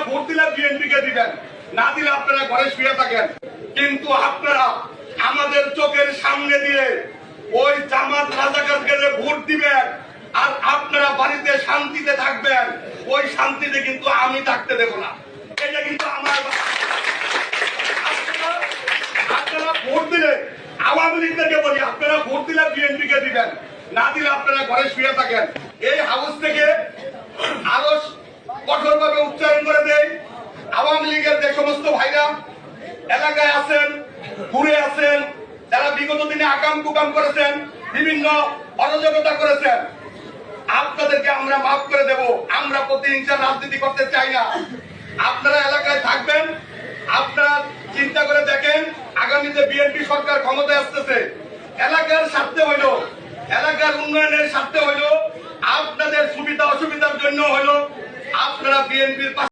Vote দিলে BNP কে দিবেন, না দিলে আপনারা ঘরে শুয়ে থাকেন। কিন্তু আপনারা আমাদের চোখের সামনে দিয়ে ওই জামাত রাজাকারকে ভোট দিবেন আর আপনারা বাড়িতে শান্তিতে থাকবেন, ওই শান্তিতে কিন্তু আমি থাকতে দেব না। এটা কিন্তু আমার আপনারা ভোট দিলে আওয়ামী লীগকে বলি, আপনারা ভোট দিলে বিএনপি কে দিবেন, না দিলে আপনারা ঘরে শুয়ে থাকেন। এই হাউস থেকে আরো কঠোরভাবে উচ্চারণ করে দেয়, আওয়ামী লীগের যে সমস্ত ভাইরা এলাকায় আছেন, ঘুরে আছেন, যারা বিগত দিনে আকাম কুকাম করেছেন, বিভিন্ন অরাজকতা করেছেন, আপনাদেরকে আমরা মাফ করে দেব। আমরা প্রতিহিংসার রাজনীতি করতে চাই না। আপনারা এলাকায় থাকবেন, আপনারা চিন্তা করে দেখেন আগামীতে বিএনপি সরকার ক্ষমতায় আসতেছে, এলাকার স্বার্থে হইল, এলাকার উন্নয়নের স্বার্থে হইল, আপনাদের সুবিধা অসুবিধার জন্য হইল, আপনারা বিএনপির